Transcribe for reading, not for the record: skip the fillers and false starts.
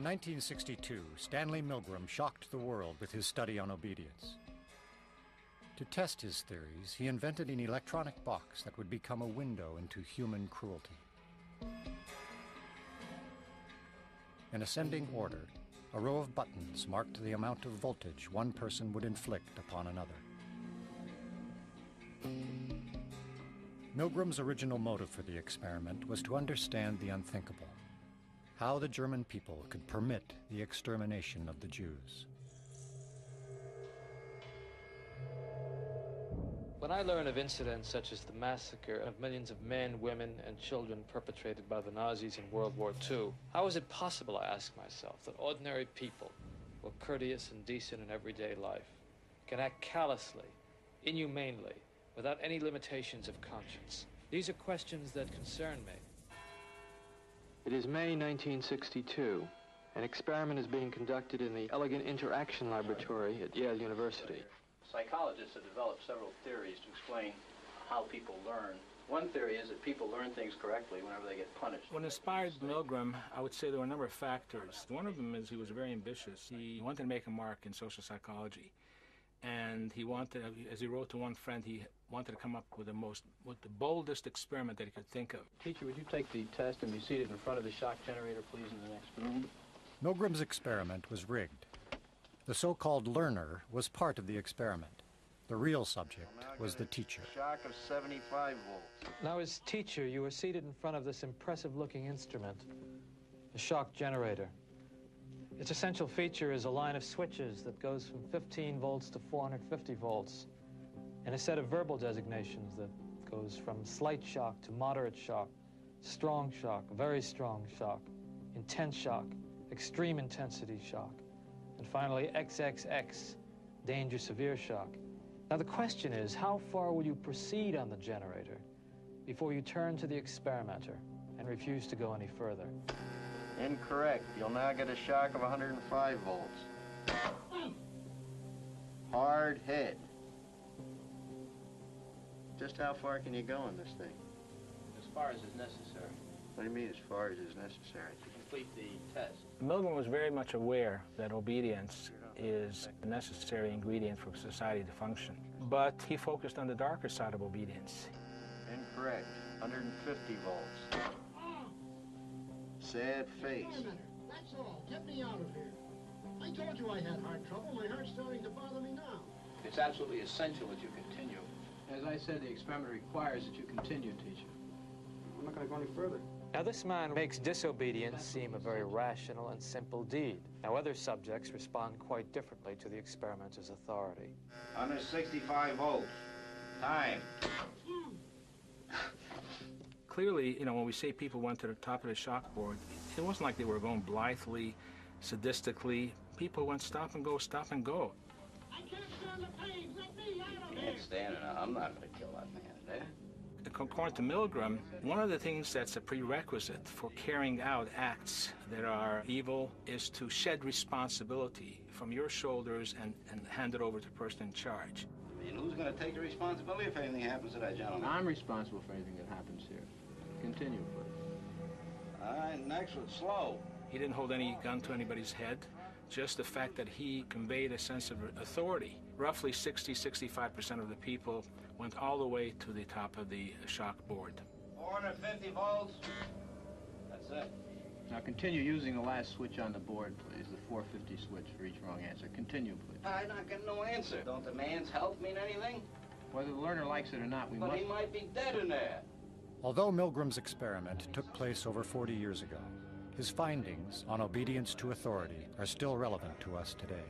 In 1962, Stanley Milgram shocked the world with his study on obedience. To test his theories, he invented an electronic box that would become a window into human cruelty. In ascending order, a row of buttons marked the amount of voltage one person would inflict upon another. Milgram's original motive for the experiment was to understand the unthinkable, how the German people could permit the extermination of the Jews. When I learn of incidents such as the massacre of millions of men, women, and children perpetrated by the Nazis in World War II, how is it possible, I ask myself, that ordinary people, who are courteous and decent in everyday life, can act callously, inhumanely, without any limitations of conscience? These are questions that concern me. It is May 1962. An experiment is being conducted in the Elegant Interaction Laboratory at Yale University. Psychologists have developed several theories to explain how people learn. One theory is that people learn things correctly whenever they get punished. What inspired Milgram, I would say there were a number of factors. One of them is he was very ambitious. He wanted to make a mark in social psychology. And he wanted, as he wrote to one friend, he wanted to come up with the boldest experiment that he could think of. Teacher, would you take the test and be seated in front of the shock generator, please, in the next room? Milgram's experiment was rigged. The so-called learner was part of the experiment. The real subject was the teacher. Shock of 75 volts. Now, as teacher, you were seated in front of this impressive-looking instrument, a shock generator. Its essential feature is a line of switches that goes from 15 volts to 450 volts, and a set of verbal designations that goes from slight shock to moderate shock, strong shock, very strong shock, intense shock, extreme intensity shock, and finally XXX, danger severe shock. Now the question is, how far will you proceed on the generator before you turn to the experimenter and refuse to go any further? Incorrect. You'll now get a shock of 105 volts. Hard head. Just how far can you go in this thing? As far as is necessary. What do you mean, as far as is necessary? To complete the test. Milgram was very much aware that obedience is a necessary ingredient for society to function. But he focused on the darker side of obedience. Incorrect. 150 volts. Sad face. Wait a minute. That's all. Get me out of here. I told you I had heart trouble. My heart's starting to bother me now. It's absolutely essential that you continue. As I said, the experiment requires that you continue, teacher. I'm not going to go any further. Now, this man makes disobedience seem a very rational and simple deed. Now, other subjects respond quite differently to the experimenter's authority. 165 volts. Time. Clearly, when we say people went to the top of the shock board, it wasn't like they were going blithely, sadistically. People went stop and go, stop and go. I can't stand the pain. Let me out of here. Can't stand it. I'm not going to kill that man today. According to Milgram, one of the things that's a prerequisite for carrying out acts that are evil is to shed responsibility from your shoulders and hand it over to the person in charge. I mean, who's going to take the responsibility if anything happens to that gentleman? I'm responsible for anything that happens here. Continue, please. All right, next one, slow. He didn't hold any gun to anybody's head, just the fact that he conveyed a sense of authority. Roughly 60-65% of the people went all the way to the top of the shock board. 450 volts. That's it. Now continue using the last switch on the board, please, the 450 switch for each wrong answer. Continue, please. I'm not getting no answer. Don't the man's health mean anything? Whether the learner likes it or not, But he might be dead in there. Although Milgram's experiment took place over 40 years ago, his findings on obedience to authority are still relevant to us today.